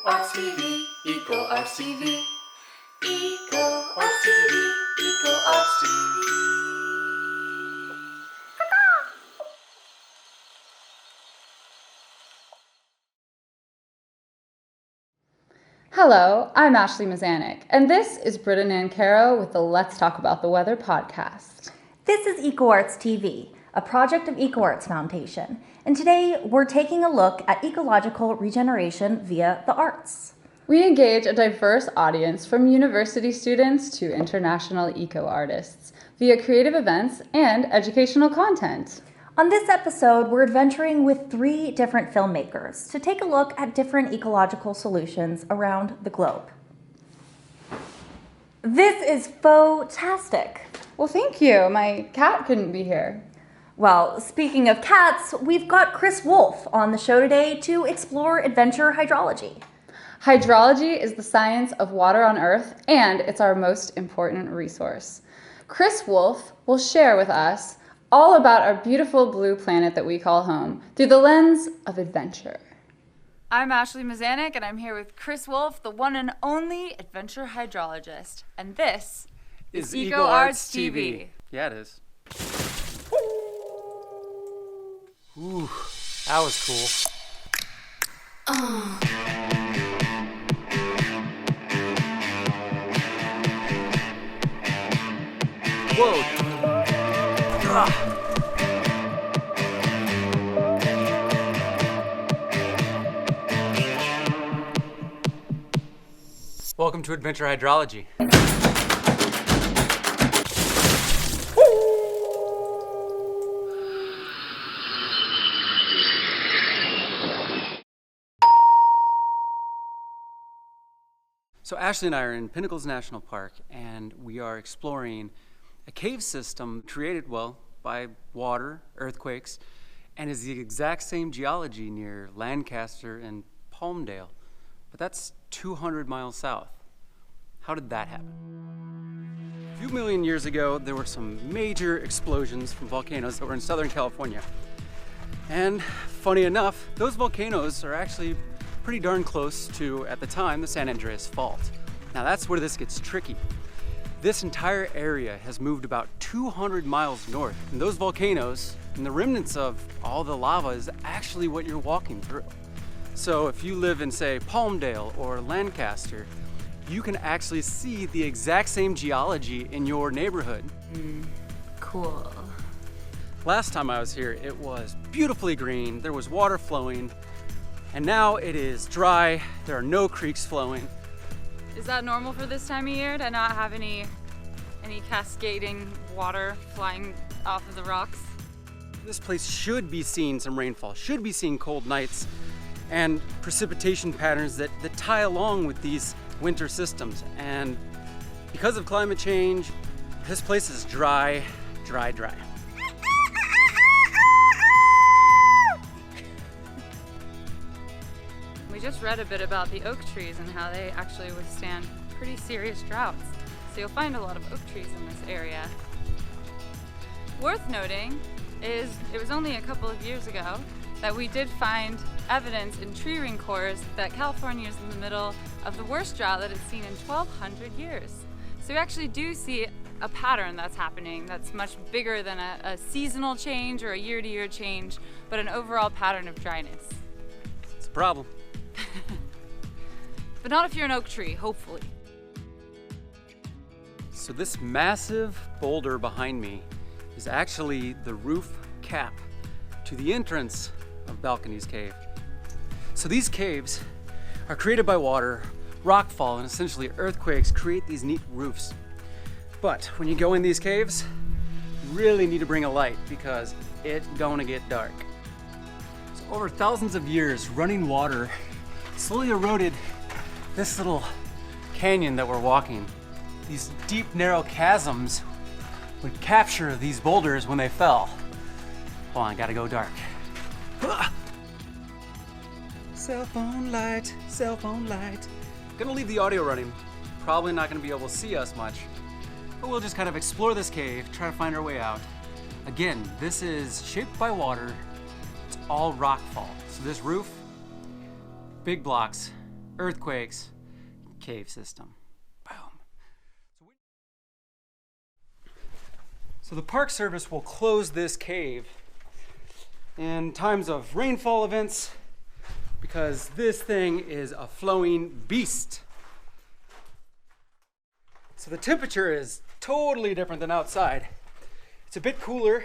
EcoArts TV, EcoArts TV, EcoArts TV, EcoArts TV. Hello, I'm Ashley Mazanik, and this is Britta Nancarrow with the Let's Talk About the Weather podcast. This is EcoArts TV, a project of EcoArts Foundation, and today we're taking a look at ecological regeneration via the arts. We engage a diverse audience from university students to international eco-artists via creative events and educational content. On this episode, we're adventuring with 3 different filmmakers to take a look at different ecological solutions around the globe. This is fantastic. Well, thank you. My cat couldn't be here. Well, speaking of cats, we've got Chris Wolf on the show today to explore adventure hydrology. Hydrology is the science of water on Earth, and it's our most important resource. Chris Wolf will share with us all about our beautiful blue planet that we call home through the lens of adventure. I'm Ashley Mazanik, and I'm here with Chris Wolf, the one and only adventure hydrologist. And this is EcoArts TV. Yeah, it is. Ooh, that was cool. Whoa. Welcome to Adventure Hydrology. So Ashley and I are in Pinnacles National Park, and we are exploring a cave system created, by water, earthquakes, and is the exact same geology near Lancaster and Palmdale. But that's 200 miles south. How did that happen? A few million years ago, there were some major explosions from volcanoes that were in Southern California. And funny enough, those volcanoes are actually pretty darn close to, at the time, the San Andreas Fault. Now that's where this gets tricky. This entire area has moved about 200 miles north, and those volcanoes and the remnants of all the lava is actually what you're walking through. So if you live in, say, Palmdale or Lancaster, you can actually see the exact same geology in your neighborhood. Cool. Last time I was here, it was beautifully green, there was water flowing, and now it is dry, there are no creeks flowing. Is that normal for this time of year to not have any cascading water flying off of the rocks? This place should be seeing some rainfall, should be seeing cold nights and precipitation patterns that tie along with these winter systems. And because of climate change, this place is dry. We just read a bit about the oak trees and how they actually withstand pretty serious droughts. So you'll find a lot of oak trees in this area. Worth noting is it was only a couple of years ago that we did find evidence in tree ring cores that California is in the middle of the worst drought that it's seen in 1,200 years. So we actually do see a pattern that's happening that's much bigger than a seasonal change or a year-to-year change, but an overall pattern of dryness. It's a problem. But not if you're an oak tree, hopefully. So this massive boulder behind me is actually the roof cap to the entrance of Balcony's Cave. So these caves are created by water, rockfall, and essentially earthquakes create these neat roofs. But when you go in these caves, you really need to bring a light because it's gonna get dark. So over thousands of years, running water slowly eroded this little canyon that we're walking. These deep, narrow chasms would capture these boulders when they fell. Hold on, I gotta go dark. Cell phone light, cell phone light. Gonna leave the audio running. Probably not gonna be able to see us much, but we'll just kind of explore this cave, try to find our way out. Again, this is shaped by water. It's all rockfall. So this roof, big blocks, earthquakes, cave system. Boom. So the Park Service will close this cave in times of rainfall events because this thing is a flowing beast. So the temperature is totally different than outside. It's a bit cooler,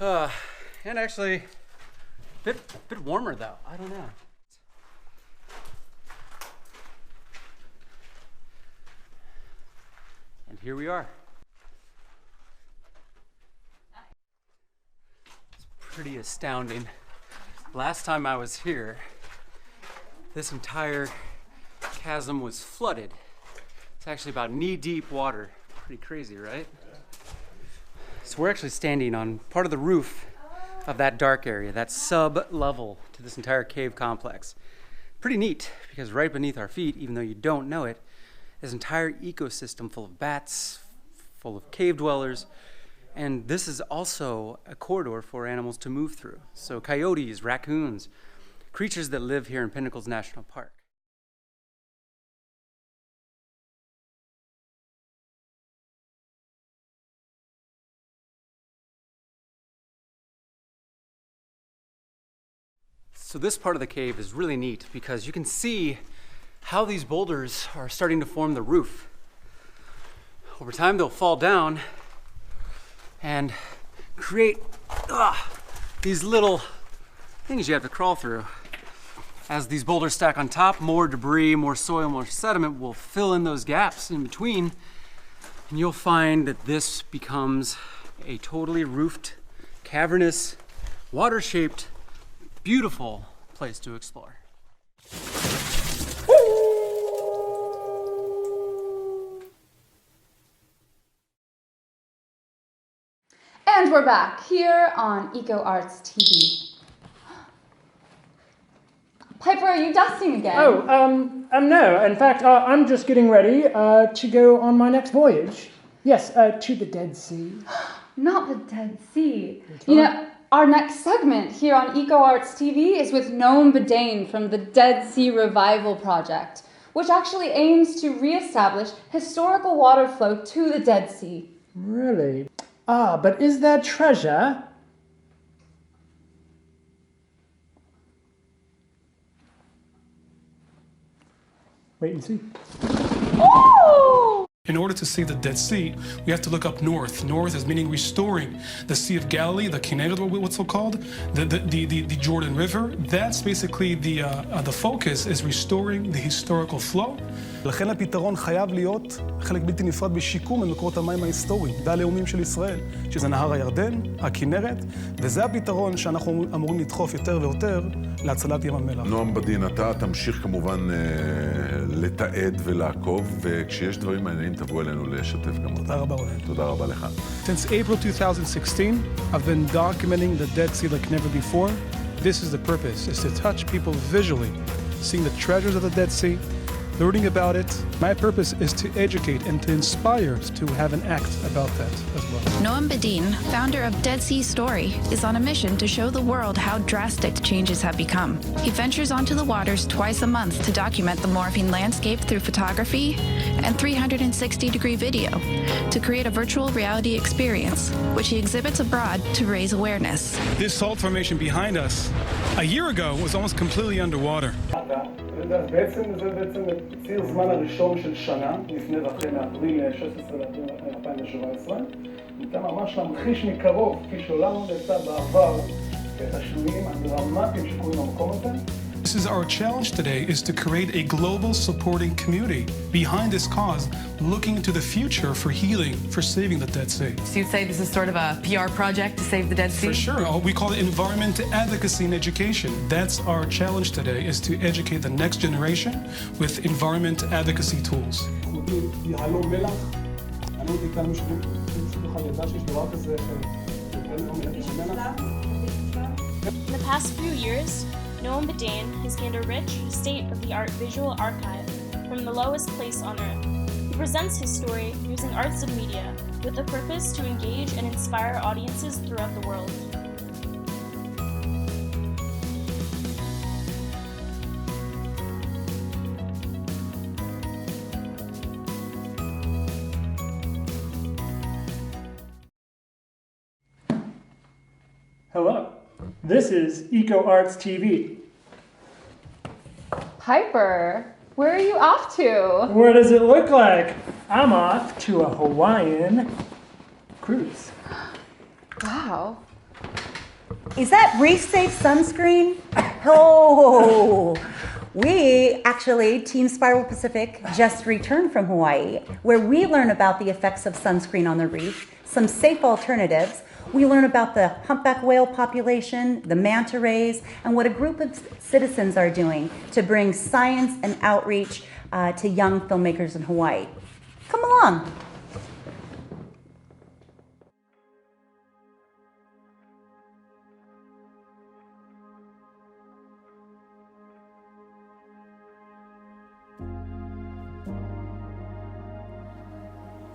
and actually a bit warmer though. I don't know. And here we are. It's pretty astounding. Last time I was here, this entire chasm was flooded. It's actually about knee-deep water. Pretty crazy, right? So we're actually standing on part of the roof of that dark area, that sub-level to this entire cave complex. Pretty neat, because right beneath our feet, even though you don't know it, is an entire ecosystem full of bats, full of cave dwellers, and this is also a corridor for animals to move through. So coyotes, raccoons, creatures that live here in Pinnacles National Park. So this part of the cave is really neat because you can see how these boulders are starting to form the roof. Over time, they'll fall down and create these little things you have to crawl through. As these boulders stack on top, more debris, more soil, more sediment will fill in those gaps in between, and you'll find that this becomes a totally roofed, cavernous, water-shaped, beautiful place to explore. And we're back here on EcoArts TV. Piper, are you dusting again? No. In fact, I'm just getting ready to go on my next voyage. Yes, to the Dead Sea. Not the Dead Sea. You know, our next segment here on EcoArts TV is with Noam Bedain from the Dead Sea Revival Project, which actually aims to reestablish historical water flow to the Dead Sea. Really? But is there treasure? Wait and see. Oh! In order to see the Dead Sea, we have to look up north. North is meaning restoring the Sea of Galilee, the Kinneret, what's so called, the Jordan River. That's basically the focus is restoring the historical flow. לכן הפתרון חייב להיות חלק בלתי נפרד בשיקום ממקורות המים ההיסטוריים והלאומיים של ישראל, שזה נהר הירדן, הכינרת, וזה הפתרון שאנחנו אמורים לדחוף יותר ויותר להצלת ים המלח. נועם בדין, אתה תמשיך כמובן לתעד ולעקוב, וכשיש דברים מעניינים תבוא אלינו לשתף גם אותם. תודה רבה רונן. תודה רבה לך. Since April 2016, I've been documenting the Dead Sea like never before. This is the purpose, is to touch people visually, seeing the treasures of the Dead Sea, learning about it. My purpose is to educate and to inspire to have an act about that as well. Noam Bedain, founder of Dead Sea Story, is on a mission to show the world how drastic changes have become. He ventures onto the waters twice a month to document the morphing landscape through photography and 360-degree video to create a virtual reality experience, which he exhibits abroad to raise awareness. This salt formation behind us, a year ago, was almost completely underwater. בעצם זה ציר זמן הראשון של שנה, לפני ואחרי מאפריל 16 ל-2017. ניתן ממש להמחיש מקרוב, כפי שעולמנו נעשה בעבר, את השינויים הדרמטיים שקורים במקום הזה. This is our challenge today, is to create a global supporting community behind this cause, looking into the future for healing, for saving the Dead Sea. So you'd say this is sort of a PR project to save the Dead Sea? For sure. We call it environment advocacy and education. That's our challenge today, is to educate the next generation with environment advocacy tools. יהלום מלח, אני עוד איתנו שמישהו בכלל ידע שיש דבר כזה, In the past few years, Noam Bedain has gained a rich, state-of-the-art visual archive from the lowest place on Earth. He presents his story using arts and media with the purpose to engage and inspire audiences throughout the world. Hello, this is EcoArts TV. Piper, where are you off to? What does it look like? I'm off to a Hawaiian cruise. Wow. Is that reef-safe sunscreen? Oh, we actually, Team Spiral Pacific, just returned from Hawaii, where we learn about the effects of sunscreen on the reef, some safe alternatives. We learn about the humpback whale population, the manta rays, and what a group of citizens are doing to bring science and outreach to young filmmakers in Hawaii. Come along.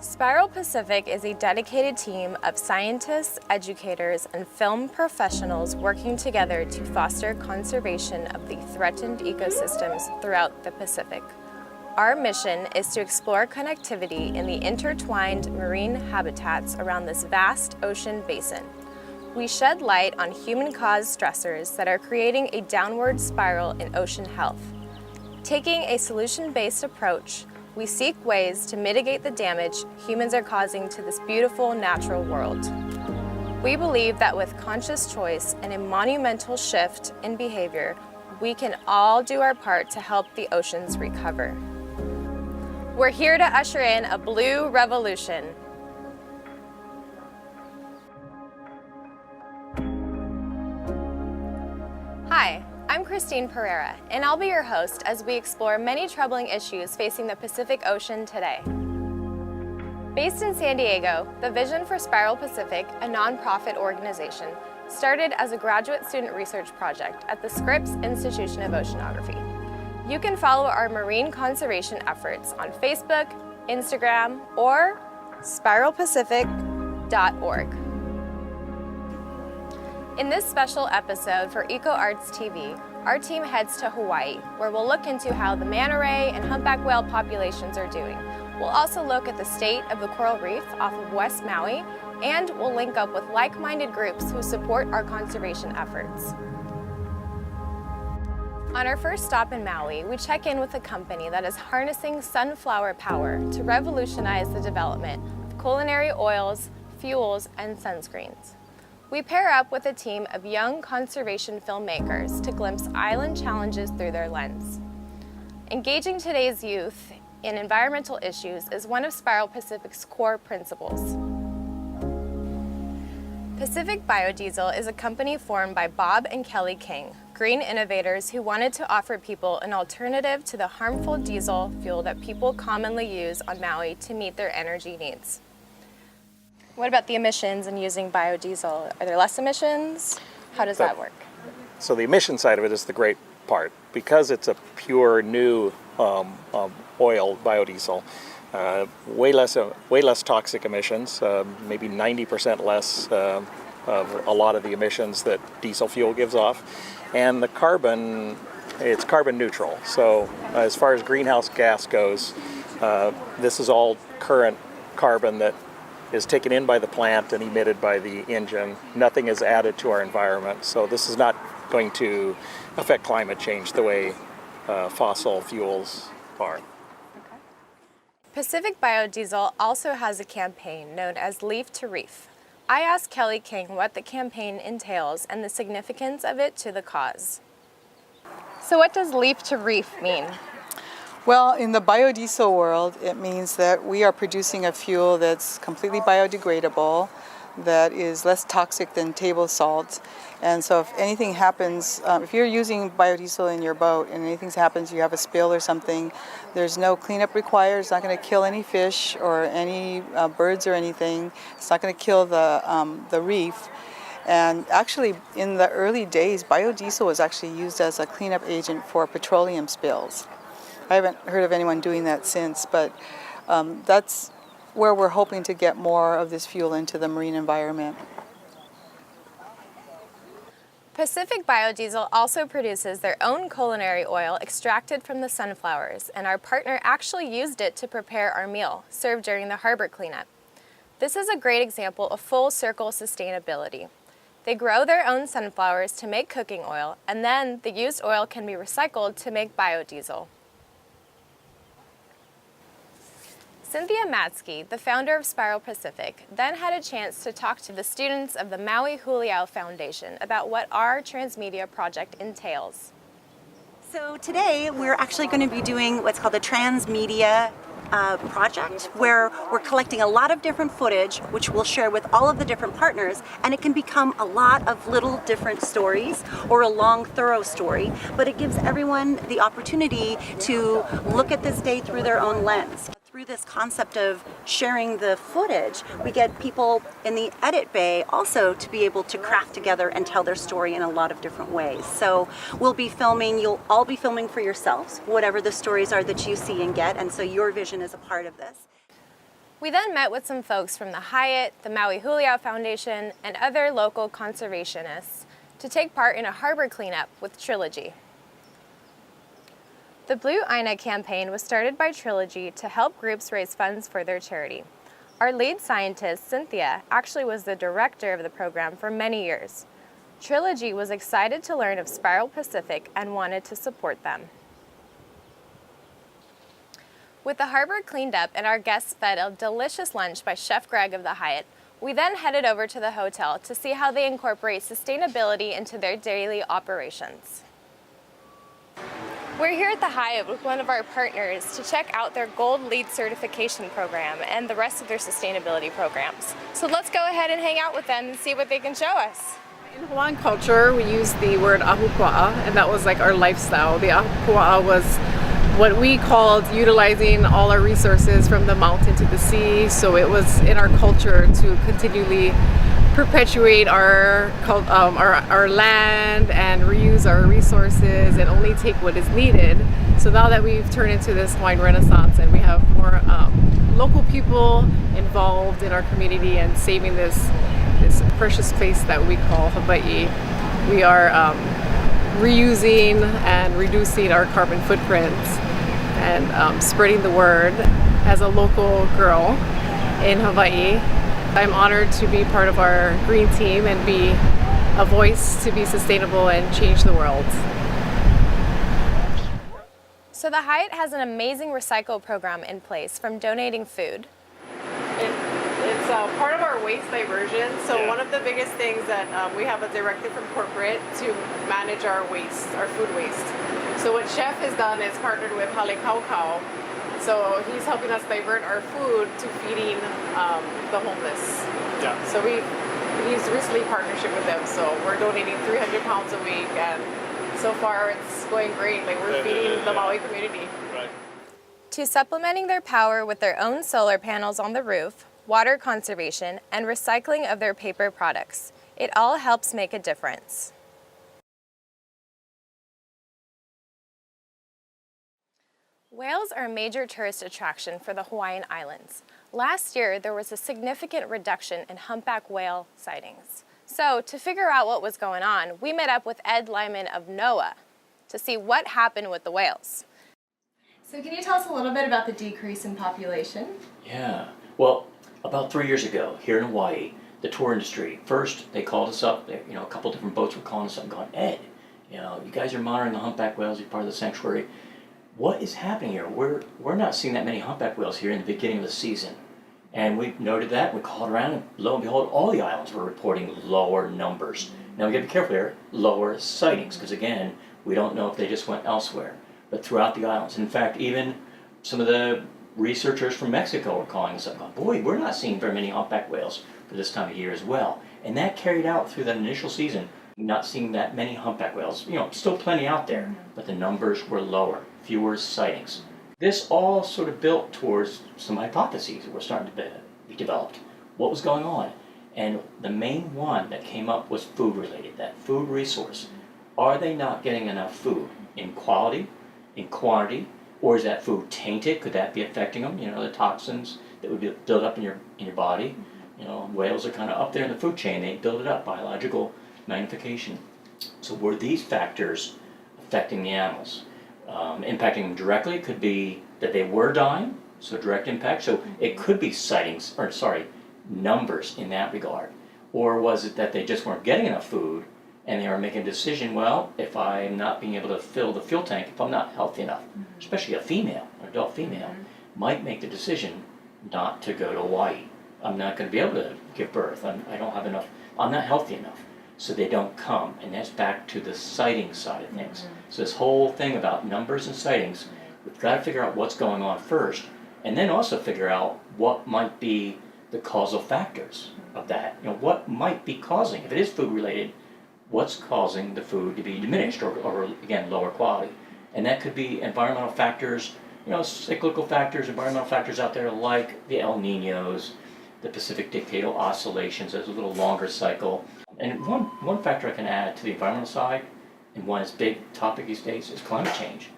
Spiral Pacific is a dedicated team of scientists, educators, and film professionals working together to foster conservation of the threatened ecosystems throughout the Pacific. Our mission is to explore connectivity in the intertwined marine habitats around this vast ocean basin. We shed light on human-caused stressors that are creating a downward spiral in ocean health. Taking a solution-based approach, we seek ways to mitigate the damage humans are causing to this beautiful natural world. We believe that with conscious choice and a monumental shift in behavior, we can all do our part to help the oceans recover. We're here to usher in a blue revolution. Hi, I'm Christine Pereira, and I'll be your host as we explore many troubling issues facing the Pacific Ocean today. Based in San Diego, the Vision for Spiral Pacific, a nonprofit organization, started as a graduate student research project at the Scripps Institution of Oceanography. You can follow our marine conservation efforts on Facebook, Instagram, or spiralpacific.org. In this special episode for EcoArts TV, our team heads to Hawaii, where we'll look into how the manta ray and humpback whale populations are doing. We'll also look at the state of the coral reef off of West Maui, and we'll link up with like-minded groups who support our conservation efforts. On our first stop in Maui, we check in with a company that is harnessing sunflower power to revolutionize the development of culinary oils, fuels, and sunscreens. We pair up with a team of young conservation filmmakers to glimpse island challenges through their lens. Engaging today's youth in environmental issues is one of Spiral Pacific's core principles. Pacific Biodiesel is a company formed by Bob and Kelly King, green innovators who wanted to offer people an alternative to the harmful diesel fuel that people commonly use on Maui to meet their energy needs. What about the emissions and using biodiesel? Are there less emissions? How does that work? So the emission side of it is the great part. Because it's a pure new oil, biodiesel, way less toxic emissions, maybe 90% less of a lot of the emissions that diesel fuel gives off. And the carbon, it's carbon neutral. So as far as greenhouse gas goes, this is all current carbon that is taken in by the plant and emitted by the engine. Nothing is added to our environment. So this is not going to affect climate change the way fossil fuels are. Pacific Biodiesel also has a campaign known as Leaf to Reef. I asked Kelly King what the campaign entails and the significance of it to the cause. So what does Leaf to Reef mean? Well, in the biodiesel world, it means that we are producing a fuel that's completely biodegradable, that is less toxic than table salt. And so if anything happens, if you're using biodiesel in your boat and anything happens, you have a spill or something, there's no cleanup required. It's not going to kill any fish or any birds or anything. It's not going to kill the reef. And actually, in the early days, biodiesel was actually used as a cleanup agent for petroleum spills. I haven't heard of anyone doing that since, but that's where we're hoping to get more of this fuel into the marine environment. Pacific Biodiesel also produces their own culinary oil extracted from the sunflowers, and our partner actually used it to prepare our meal, served during the harbor cleanup. This is a great example of full circle sustainability. They grow their own sunflowers to make cooking oil, and then the used oil can be recycled to make biodiesel. Cynthia Matsky, the founder of Spiral Pacific, then had a chance to talk to the students of the Maui Huliau Foundation about what our transmedia project entails. So today we're actually going to be doing what's called a transmedia project, where we're collecting a lot of different footage, which we'll share with all of the different partners, and it can become a lot of little different stories or a long, thorough story, but it gives everyone the opportunity to look at this day through their own lens. Through this concept of sharing the footage, we get people in the edit bay also to be able to craft together and tell their story in a lot of different ways. So we'll be filming, you'll all be filming for yourselves, whatever the stories are that you see and get, and so your vision is a part of this. We then met with some folks from the Hyatt, the Maui Huliau Foundation, and other local conservationists to take part in a harbor cleanup with Trilogy. The Blue Aina campaign was started by Trilogy to help groups raise funds for their charity. Our lead scientist, Cynthia, actually was the director of the program for many years. Trilogy was excited to learn of Spiral Pacific and wanted to support them. With the harbor cleaned up and our guests fed a delicious lunch by Chef Greg of the Hyatt, we then headed over to the hotel to see how they incorporate sustainability into their daily operations. We're here at the Hyatt with one of our partners to check out their Gold LEED certification program and the rest of their sustainability programs. So let's go ahead and hang out with them and see what they can show us. In Hawaiian culture, we use the word ahupua'a, and that was like our lifestyle. The ahupua'a was what we called utilizing all our resources from the mountain to the sea. So it was in our culture to continually perpetuate our land and reuse our resources and only take what is needed. So now that we've turned into this wine renaissance and we have more local people involved in our community and saving this precious place that we call Hawaii, we are reusing and reducing our carbon footprint and spreading the word. As a local girl in Hawaii, I'm honored to be part of our green team and be a voice to be sustainable and change the world. So the Hyatt has an amazing recycle program in place, from donating food. It's part of our waste diversion. So one of the biggest things that we have a directive from corporate to manage our waste, our food waste. So what Chef has done is partnered with Halekaukau. So he's helping us divert our food to feeding the homeless. Yeah. So he's recently partnership with them. So we're donating 300 pounds a week, and so far it's going great. Like we're feeding the Maui community. Right. To supplementing their power with their own solar panels on the roof, water conservation, and recycling of their paper products. It all helps make a difference. Whales are a major tourist attraction for the Hawaiian Islands. Last year, there was a significant reduction in humpback whale sightings. So, to figure out what was going on, we met up with Ed Lyman of NOAA to see what happened with the whales. So can you tell us a little bit about the decrease in population? Yeah, well, about 3 years ago, here in Hawaii, the tour industry, first they called us up, a couple different boats were calling us up and going, Ed, you guys are monitoring the humpback whales, you're part of the sanctuary. What is happening here? We're not seeing that many humpback whales here in the beginning of the season. And we noted that, we called around, and lo and behold, all the islands were reporting lower numbers. Now we gotta be careful here, lower sightings, because again, we don't know if they just went elsewhere, but throughout the islands. In fact, even some of the researchers from Mexico were calling us up, going, boy, we're not seeing very many humpback whales for this time of year as well. And that carried out through that initial season, not seeing that many humpback whales. Still plenty out there, but the numbers were lower, fewer sightings. This all sort of built towards some hypotheses that were starting to be developed. What was going on? And the main one that came up was food related, that food resource. Are they not getting enough food in quality, in quantity, or is that food tainted? Could that be affecting them? The toxins that would be built up in your body. Whales are kind of up there in the food chain. They build it up, biological magnification. So were these factors affecting the animals? Impacting them directly could be that they were dying, so direct impact. So it could be numbers in that regard. Or was it that they just weren't getting enough food and they were making a decision, well, if I'm not being able to fill the fuel tank, if I'm not healthy enough, especially a female, an adult female, might make the decision not to go to Hawaii. I'm not going to be able to give birth. I don't have enough, I'm not healthy enough. So they don't come. And that's back to the sighting side of things. So this whole thing about numbers and sightings, we've got to figure out what's going on first, and then also figure out what might be the causal factors of that. You know, what might be causing, if it is food related, what's causing the food to be diminished or again, lower quality. And that could be environmental factors, you know, cyclical factors, environmental factors out there like the El Niños, the Pacific Decadal oscillations, there's a little longer cycle. And one factor I can add to the environmental side, and one is big topic these days, is climate change.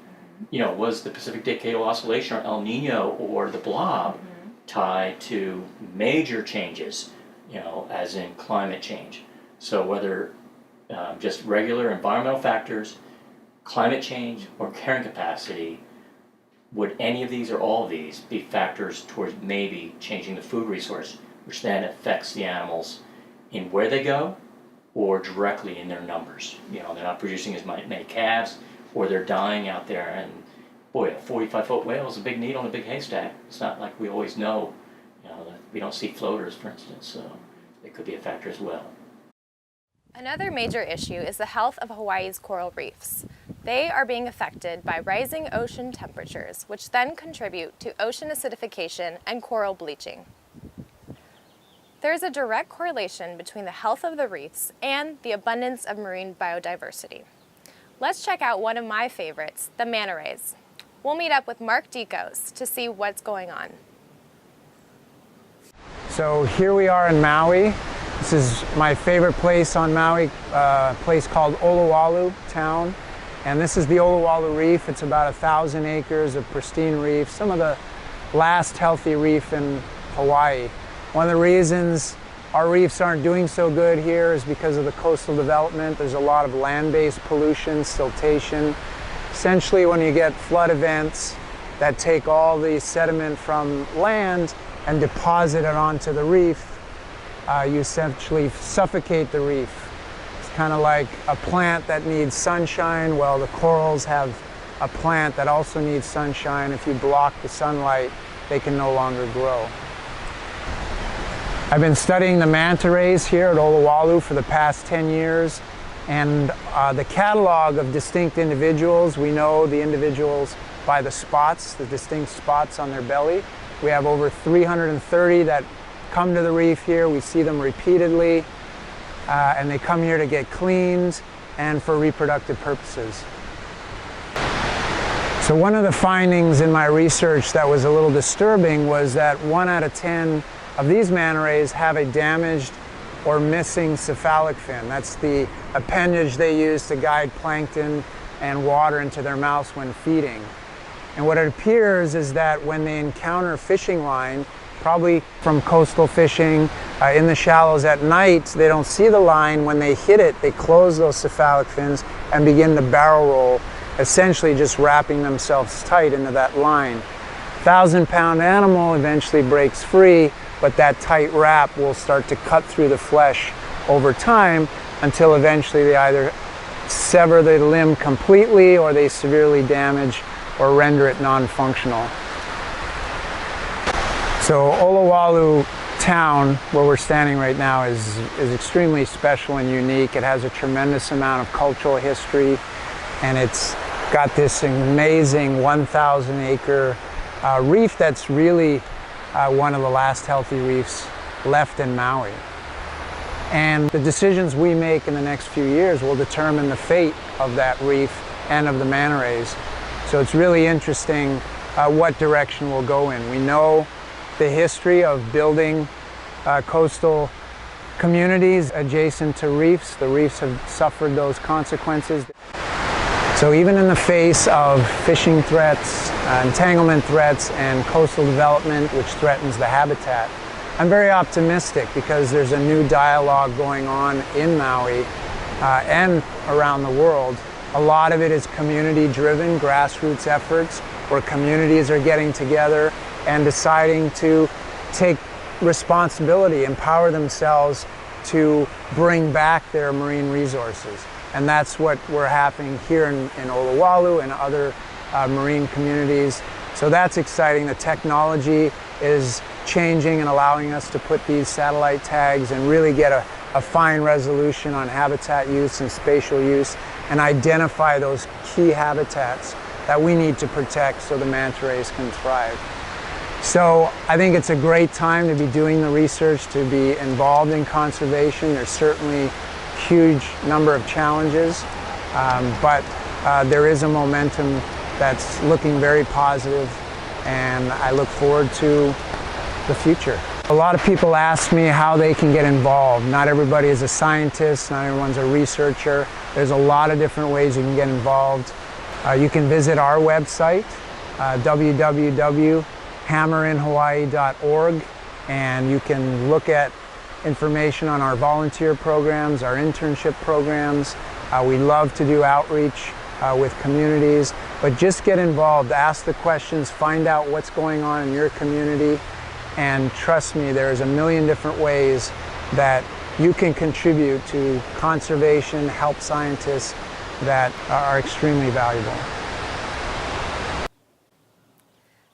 You know, was the Pacific Decadal oscillation or El Nino or the blob tied to major changes, you know, as in climate change? So whether just regular environmental factors, climate change, or carrying capacity, would any of these or all of these be factors towards maybe changing the food resource, which then affects the animals in where they go or directly in their numbers? You know, they're not producing as many calves, or they're dying out there. And boy, a 45-foot whale is a big needle in a big haystack. It's not like we always know, you know, that we don't see floaters, for instance, so it could be a factor as well. Another major issue is the health of Hawaii's coral reefs. They are being affected by rising ocean temperatures, which then contribute to ocean acidification and coral bleaching. There is a direct correlation between the health of the reefs and the abundance of marine biodiversity. Let's check out one of my favorites, the manta rays. We'll meet up with Mark Decos to see what's going on. So here we are in Maui. This is my favorite place on Maui, a place called Olowalu Town. And this is the Olowalu Reef. It's about 1,000 acres of pristine reef, some of the last healthy reef in Hawaii. One of the reasons our reefs aren't doing so good here is because of the coastal development. There's a lot of land-based pollution, siltation. Essentially, when you get flood events that take all the sediment from land and deposit it onto the reef, you essentially suffocate the reef. It's kind of like a plant that needs sunshine. Well, the corals have a plant that also needs sunshine. If you block the sunlight, they can no longer grow. I've been studying the manta rays here at Olowalu for the past 10 years, and the catalog of distinct individuals, we know the individuals by the spots, the distinct spots on their belly. We have over 330 that come to the reef here. We see them repeatedly, and they come here to get cleaned and for reproductive purposes. So one of the findings in my research that was a little disturbing was that 1 out of 10 of these manta rays have a damaged or missing cephalic fin. That's the appendage they use to guide plankton and water into their mouths when feeding. And what it appears is that when they encounter fishing line, probably from coastal fishing in the shallows at night, they don't see the line. When they hit it, they close those cephalic fins and begin to barrel roll, essentially just wrapping themselves tight into that line. 1,000-pound animal eventually breaks free, but that tight wrap will start to cut through the flesh over time until eventually they either sever the limb completely or they severely damage or render it non-functional. So Olowalu Town, where we're standing right now, is extremely special and unique. It has a tremendous amount of cultural history, and it's got this amazing 1,000-acre reef that's really one of the last healthy reefs left in Maui. And the decisions we make in the next few years will determine the fate of that reef and of the manta rays. So it's really interesting what direction we'll go in. We know the history of building coastal communities adjacent to reefs. The reefs have suffered those consequences. So even in the face of fishing threats, entanglement threats, and coastal development, which threatens the habitat, I'm very optimistic because there's a new dialogue going on in Maui and around the world. A lot of it is community-driven, grassroots efforts where communities are getting together and deciding to take responsibility, empower themselves to bring back their marine resources. And that's what we're having here in Olowalu and other marine communities. So that's exciting. The technology is changing and allowing us to put these satellite tags and really get a fine resolution on habitat use and spatial use and identify those key habitats that we need to protect so the manta rays can thrive. So I think it's a great time to be doing the research, to be involved in conservation. There's certainly a huge number of challenges, but there is a momentum that's looking very positive, and I look forward to the future. A lot of people ask me how they can get involved. Not everybody is a scientist, not everyone's a researcher. There's a lot of different ways you can get involved. You can visit our website, www.hammerinhawaii.org, and you can look at information on our volunteer programs, our internship programs. We love to do outreach with communities, but just get involved, ask the questions, find out what's going on in your community, and trust me, there's a million different ways that you can contribute to conservation, help scientists that are extremely valuable.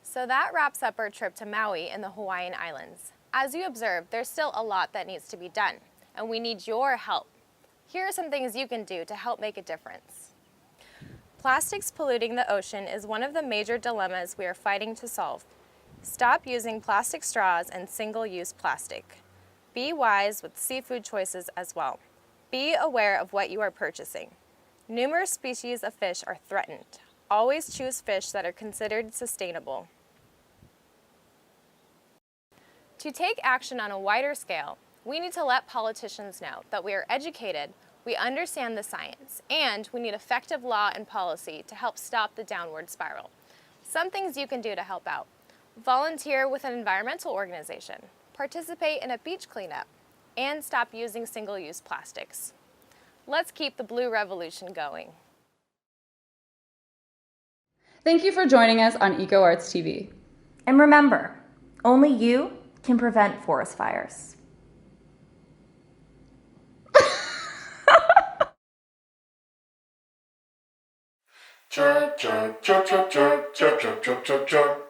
So that wraps up our trip to Maui in the Hawaiian Islands. As you observed, there's still a lot that needs to be done, and we need your help. Here are some things you can do to help make a difference. Plastics polluting the ocean is one of the major dilemmas we are fighting to solve. Stop using plastic straws and single-use plastic. Be wise with seafood choices as well. Be aware of what you are purchasing. Numerous species of fish are threatened. Always choose fish that are considered sustainable. To take action on a wider scale, we need to let politicians know that we are educated, we understand the science, and we need effective law and policy to help stop the downward spiral. Some things you can do to help out. Volunteer with an environmental organization, participate in a beach cleanup, and stop using single-use plastics. Let's keep the blue revolution going. Thank you for joining us on EcoArts TV. And remember, only you can prevent forest fires. Chirp, chirp, chirp, chirp, chirp, chirp, chirp, chirp, chirp, chirp.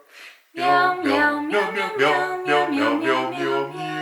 Meow, meow, meow, meow, meow, meow, meow, meow, meow, meow.